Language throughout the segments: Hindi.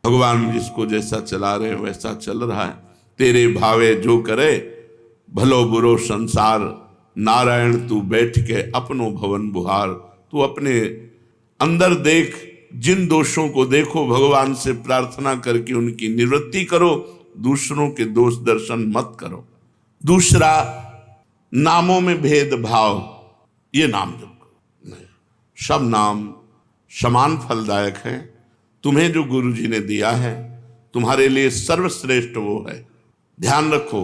भगवान जिसको जैसा चला रहे हैं वैसा चल रहा है। तेरे भावे जो करे भलो बुरो संसार, नारायण तू बैठ के अपनो भवन बुहार। तू अपने अंदर देख, जिन दोषों को देखो भगवान से प्रार्थना करके उनकी निवृत्ति करो, दूसरों के दोष दर्शन मत करो। दूसरा, नामों में भेदभाव, ये नाम जप करो नहीं, सब नाम समान फलदायक है। तुम्हें जो गुरु जी ने दिया है तुम्हारे लिए सर्वश्रेष्ठ वो है। ध्यान रखो,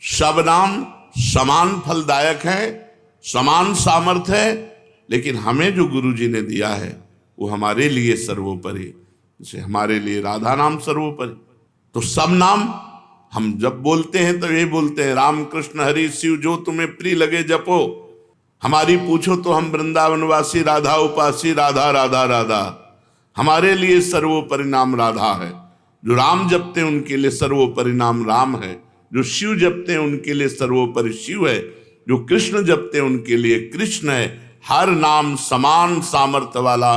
सब नाम समान फलदायक है, समान सामर्थ्य है, लेकिन हमें जो गुरु जी ने दिया है वो हमारे लिए सर्वोपरि। जैसे हमारे लिए राधा नाम सर्वोपरि, तो सब नाम हम जब बोलते हैं तो ये बोलते हैं राम कृष्ण हरि शिव जो तुम्हें प्रिय लगे जपो। हमारी पूछो तो हम वृंदावनवासी राधा उपासी, राधा राधा राधा। हमारे लिए सर्वोपरि नाम राधा है। जो राम जपते हैं उनके लिए सर्वोपरि नाम राम है। जो शिव जपते हैं उनके लिए सर्वोपरि शिव है। जो कृष्ण जपते हैं उनके लिए कृष्ण है। हर नाम समान सामर्थ्य वाला,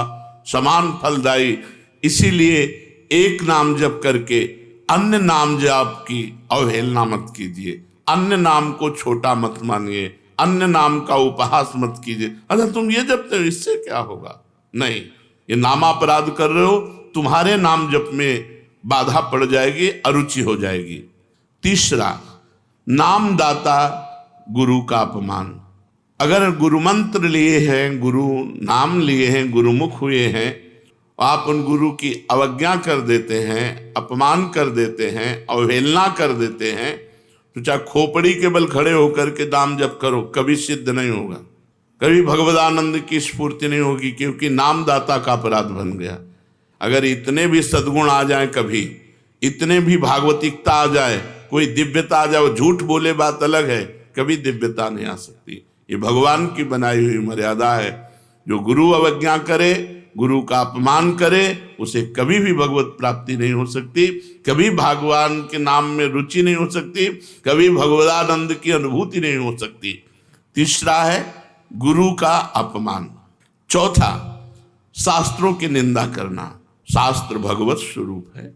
समान फलदायी। इसीलिए एक नाम जप करके अन्य नाम जाप की अवहेलना मत कीजिए, अन्य नाम को छोटा मत मानिए, अन्य नाम का उपहास मत कीजिए। अरे तुम ये जपते हो इससे क्या होगा? नहीं, ये नामापराध कर रहे हो, तुम्हारे नाम जप में बाधा पड़ जाएगी, अरुचि हो जाएगी। तीसरा, नामदाता गुरु का अपमान। अगर गुरु मंत्र लिए हैं, गुरु नाम लिए हैं, गुरुमुख हुए हैं, आप उन गुरु की अवज्ञा कर देते हैं, अपमान कर देते हैं, अवहेलना कर देते हैं, तो चाहे खोपड़ी के बल खड़े होकर के नाम जप करो, कभी सिद्ध नहीं होगा, कभी भगवदानंद की स्फूर्ति नहीं होगी, क्योंकि नामदाता का अपराध बन गया। अगर इतने भी सद्गुण आ जाए, कभी इतने भी भागवतिकता आ जाए, कोई दिव्यता आ जाए, झूठ बोले बात अलग है, कभी दिव्यता नहीं आ सकती। ये भगवान की बनाई हुई मर्यादा है। जो गुरु अवज्ञा करे, गुरु का अपमान करे, उसे कभी भी भगवत प्राप्ति नहीं हो सकती, कभी भगवान के नाम में रुचि नहीं हो सकती, कभी भगवदानंद की अनुभूति नहीं हो सकती। तीसरा है गुरु का अपमान। चौथा, शास्त्रों की निंदा करना। शास्त्र भगवत स्वरूप है।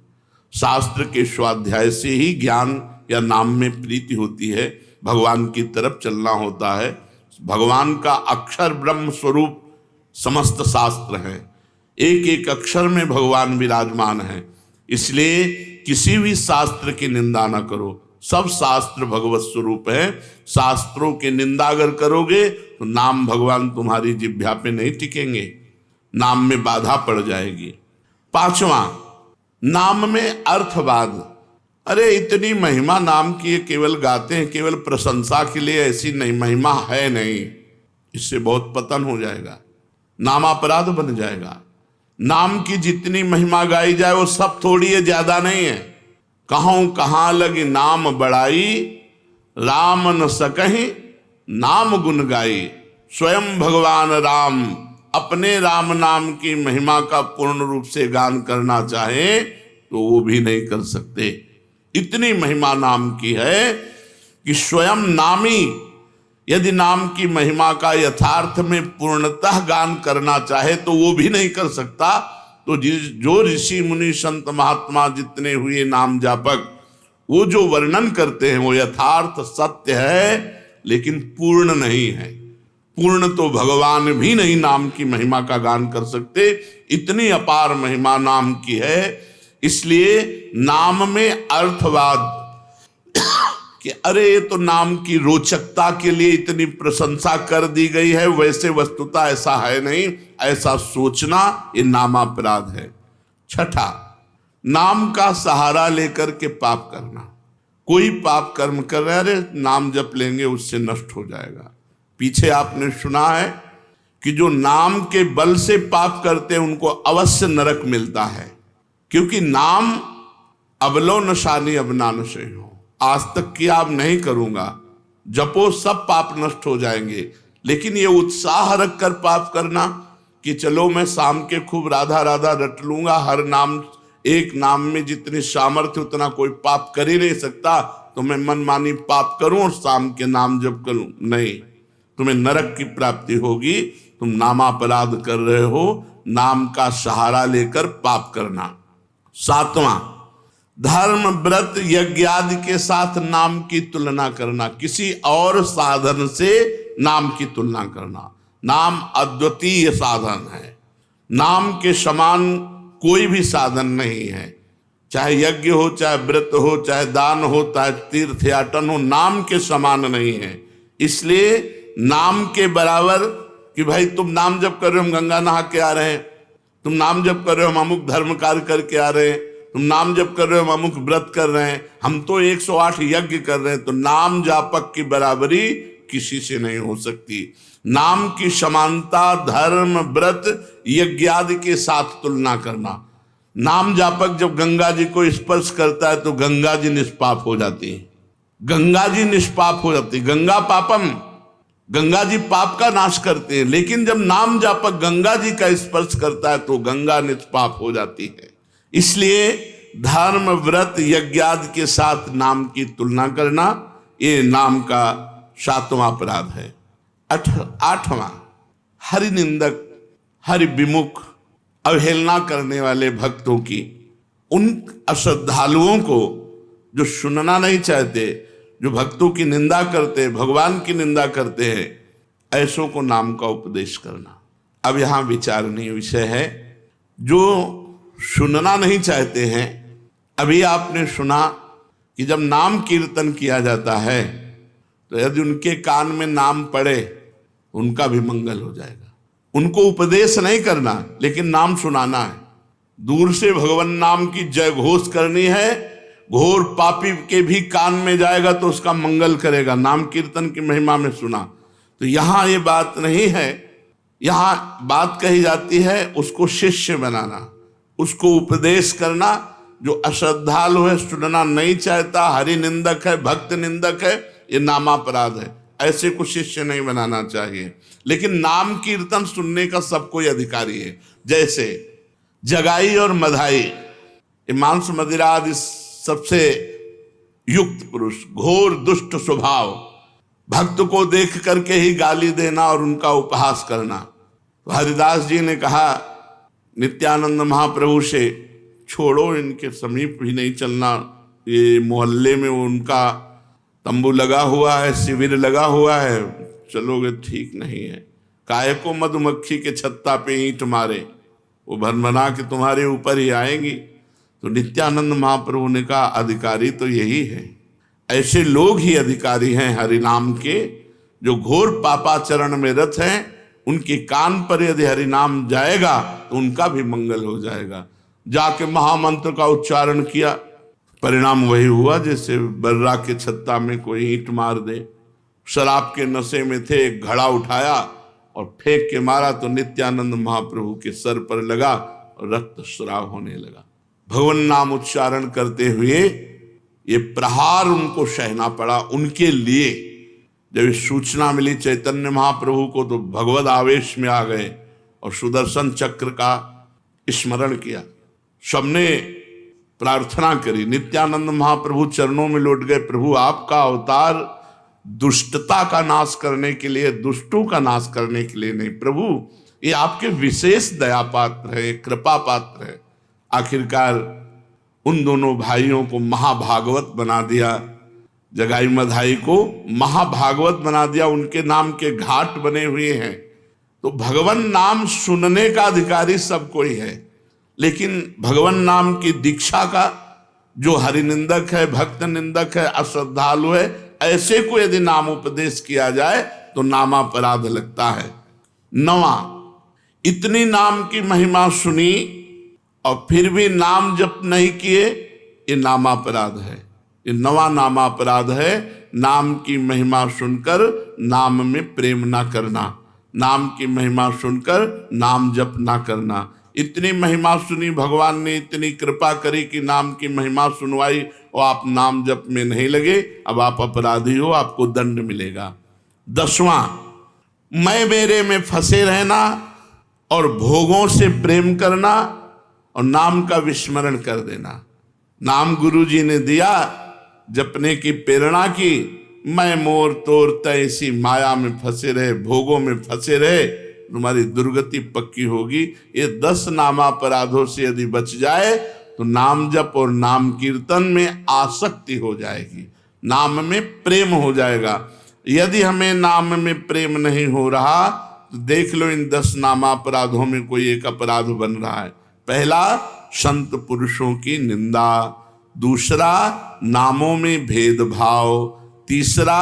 शास्त्र के स्वाध्याय से ही ज्ञान या नाम में प्रीति होती है, भगवान की तरफ चलना होता है। भगवान का अक्षर ब्रह्म स्वरूप समस्त शास्त्र हैं, एक एक अक्षर में भगवान विराजमान है। इसलिए किसी भी शास्त्र की निंदा न करो, सब शास्त्र भगवत स्वरूप है। शास्त्रों की निंदा अगर करोगे तो नाम भगवान तुम्हारी जिह्वा पे नहीं टिकेंगे, नाम में बाधा पड़ जाएगी। पांचवा, नाम में अर्थवाद। अरे इतनी महिमा नाम की, केवल गाते हैं, केवल प्रशंसा के लिए, ऐसी नहीं महिमा है नहीं। इससे बहुत पतन हो जाएगा, नामापराध बन जाएगा। नाम की जितनी महिमा गाई जाए वो सब थोड़ी है, ज्यादा नहीं है। कहूं कहाँ लगी नाम बड़ाई, राम न सकहीं नाम गुण गाई। स्वयं भगवान राम अपने राम नाम की महिमा का पूर्ण रूप से गान करना चाहे तो वो भी नहीं कर सकते। इतनी महिमा नाम की है कि स्वयं नामी यदि नाम की महिमा का यथार्थ में पूर्णतः गान करना चाहे तो वो भी नहीं कर सकता। तो जो ऋषि मुनि संत महात्मा जितने हुए नाम जापक, वो जो वर्णन करते हैं वो यथार्थ सत्य है, लेकिन पूर्ण नहीं है। पूर्ण तो भगवान भी नहीं नाम की महिमा का गान कर सकते, इतनी अपार महिमा नाम की है। इसलिए नाम में अर्थवाद कि अरे ये तो नाम की रोचकता के लिए इतनी प्रशंसा कर दी गई है, वैसे वस्तुतः ऐसा है नहीं, ऐसा सोचना ये नामापराध है। छठा, नाम का सहारा लेकर के पाप करना। कोई पाप कर्म कर रहे, अरे नाम जप लेंगे उससे नष्ट हो जाएगा। पीछे आपने सुना है कि जो नाम के बल से पाप करते हैं उनको अवश्य नरक मिलता है, क्योंकि नाम अबलो नशानी अबना नशे हो। आज तक किया, अब नहीं करूंगा, जपो सब पाप नष्ट हो जाएंगे। लेकिन ये उत्साह रख कर पाप करना कि चलो मैं शाम के खूब राधा राधा रट लूंगा, हर नाम, एक नाम में जितनी सामर्थ्य उतना कोई पाप कर ही नहीं सकता, तो मैं मनमानी पाप करूं और शाम के नाम जप करूं। नहीं, तुम्हें नरक की प्राप्ति होगी। तुम नामापराध कर रहे हो, नाम का सहारा लेकर पाप करना। सातवां, धर्म व्रत यज्ञ आदि के साथ नाम की तुलना करना, किसी और साधन से नाम की तुलना करना। नाम अद्वितीय साधन है, नाम के समान कोई भी साधन नहीं है। चाहे यज्ञ हो, चाहे व्रत हो, चाहे दान हो, चाहे तीर्थ याटन हो, नाम के समान नहीं है। इसलिए नाम के बराबर कि भाई तुम नाम जप कर रहे हो, हम गंगा नहा के आ रहे हैं, तुम नाम जप कर रहे हो, हम अमुक धर्म कार्य करके आ रहे हैं, तुम नाम जप कर रहे हो, हम अमुक व्रत कर रहे हैं, हम तो 108 यज्ञ कर रहे हैं, तो नाम जापक की बराबरी किसी से नहीं हो सकती। नाम की समानता धर्म व्रत यज्ञ आदि के साथ तुलना करना। नाम जापक जब गंगा जी को स्पर्श करता है तो गंगा जी निष्पाप हो जाती है, गंगा जी निष्पाप हो जाती है। गंगा पापम, गंगा जी पाप का नाश करते हैं, लेकिन जब नाम जापक गंगा जी का स्पर्श करता है तो गंगा निष्पाप हो जाती है। इसलिए धर्म व्रत यज्ञ आदि के साथ नाम की तुलना करना, ये नाम का 7वां अपराध है। 8वां, हरि निंदक, हरि विमुख, अवहेलना करने वाले भक्तों की, उन अश्रद्धालुओं को जो सुनना नहीं चाहते, जो भक्तों की निंदा करते, भगवान की निंदा करते हैं, ऐसों को नाम का उपदेश करना। अब यहाँ विचारणीय विषय है, जो सुनना नहीं चाहते हैं। अभी आपने सुना कि जब नाम कीर्तन किया जाता है तो यदि उनके कान में नाम पड़े उनका भी मंगल हो जाएगा। उनको उपदेश नहीं करना, लेकिन नाम सुनाना है। दूर से भगवान नाम की जय घोष करनी है, घोर पापी के भी कान में जाएगा तो उसका मंगल करेगा। नाम कीर्तन की महिमा में सुना। तो यहाँ ये बात नहीं है, यहाँ बात कही जाती है उसको शिष्य बनाना, उसको उपदेश करना। जो अश्रद्धालु है, सुनना नहीं चाहता, हरि निंदक है, भक्त निंदक है, ये नामापराध है। ऐसे को शिष्य नहीं बनाना चाहिए। लेकिन नाम कीर्तन सुनने का सब कोई अधिकारी है। जैसे जगाई और मधाई, मांस मदिरा आदि सबसे युक्त पुरुष, घोर दुष्ट स्वभाव, भक्त को देख करके ही गाली देना और उनका उपहास करना। तो हरिदास जी ने कहा नित्यानंद महाप्रभु से, छोड़ो, इनके समीप भी नहीं चलना। ये मोहल्ले में उनका तंबू लगा हुआ है, शिविर लगा हुआ है, चलोगे ठीक नहीं है। काहे को मधुमक्खी के छत्ता पे ईंट मारे, वो भनभना के तुम्हारे ऊपर ही आएंगी। तो नित्यानंद महाप्रभु ने कहा अधिकारी तो यही है, ऐसे लोग ही अधिकारी हैं हरिनाम के, जो घोर पापाचरण में रत हैं। उनके कान पर यदि हरिनाम जाएगा तो उनका भी मंगल हो जाएगा। जाके महामंत्र का उच्चारण किया, परिणाम वही हुआ जैसे बर्रा के छत्ता में कोई ईंट मार दे। शराब के नशे में थे, एक घड़ा उठाया और फेंक के मारा तो नित्यानंद महाप्रभु के सर पर लगा और रक्त स्राव होने लगा। भगवान नाम उच्चारण करते हुए ये प्रहार उनको सहना पड़ा। उनके लिए जब ये सूचना मिली चैतन्य महाप्रभु को तो भगवद आवेश में आ गए और सुदर्शन चक्र का स्मरण किया। सबने प्रार्थना करी, नित्यानंद महाप्रभु चरणों में लौट गए, प्रभु आपका अवतार दुष्टता का नाश करने के लिए, दुष्टों का नाश करने के लिए नहीं, प्रभु ये आपके विशेष दया पात्र है, कृपा पात्र है। आखिरकार उन दोनों भाइयों को महाभागवत बना दिया, जगाई मधाई को महाभागवत बना दिया। उनके नाम के घाट बने हुए हैं। तो भगवान नाम सुनने का अधिकारी सब कोई है, लेकिन भगवान नाम की दीक्षा का जो हरिनिंदक है, भक्त निंदक है, अश्रद्धालु है, ऐसे को यदि नाम उपदेश किया जाए तो नामापराध लगता है। 9वां, इतनी नाम की महिमा सुनी और फिर भी नाम जप नहीं किए, ये नामापराध है। ये 9वां नामापराध है। नाम की महिमा सुनकर नाम में प्रेम ना करना, नाम की महिमा सुनकर नाम जप ना करना। इतनी महिमा सुनी, भगवान ने इतनी कृपा करी कि नाम की महिमा सुनवाई और आप नाम जप में नहीं लगे, अब आप अपराधी हो, आपको दंड मिलेगा। 10वां, मैं मेरे में फंसे रहना और भोगों से प्रेम करना और नाम का विस्मरण कर देना। नाम गुरु जी ने दिया, जपने की प्रेरणा की, मैं मोर तोर तैसी माया में फंसे रहे, भोगों में फंसे रहे, तुम्हारी दुर्गति पक्की होगी। ये 10 नामापराधों से यदि बच जाए तो नाम जप और नाम कीर्तन में आसक्ति हो जाएगी, नाम में प्रेम हो जाएगा। यदि हमें नाम में प्रेम नहीं हो रहा तो देख लो इन 10 नामापराधों में कोई एक अपराध बन रहा है। पहला, संत पुरुषों की निंदा। दूसरा, नामों में भेदभाव। तीसरा,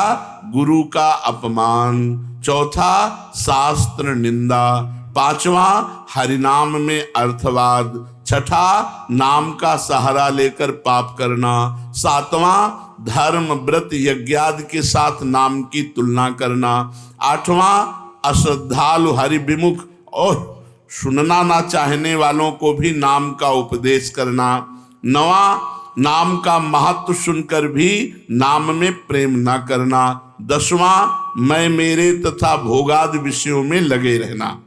गुरु का अपमान। चौथा, शास्त्र निंदा। पांचवा, हरिनाम में अर्थवाद। छठा, नाम का सहारा लेकर पाप करना। सातवां, धर्म व्रत यज्ञादि के साथ नाम की तुलना करना। आठवां, अश्रद्धालु हरि विमुख और सुनना ना चाहने वालों को भी नाम का उपदेश करना। नवां, नाम का महत्व सुनकर भी नाम में प्रेम ना करना। 10वां, मैं मेरे तथा भोगादि विषयों में लगे रहना।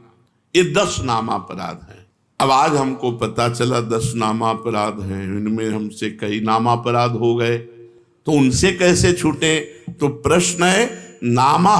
ये 10 नामापराध हैं। अब आज हमको पता चला 10 नामापराध हैं, इनमें हमसे कई नामापराध हो गए, तो उनसे कैसे छूटे? तो प्रश्न है, नामा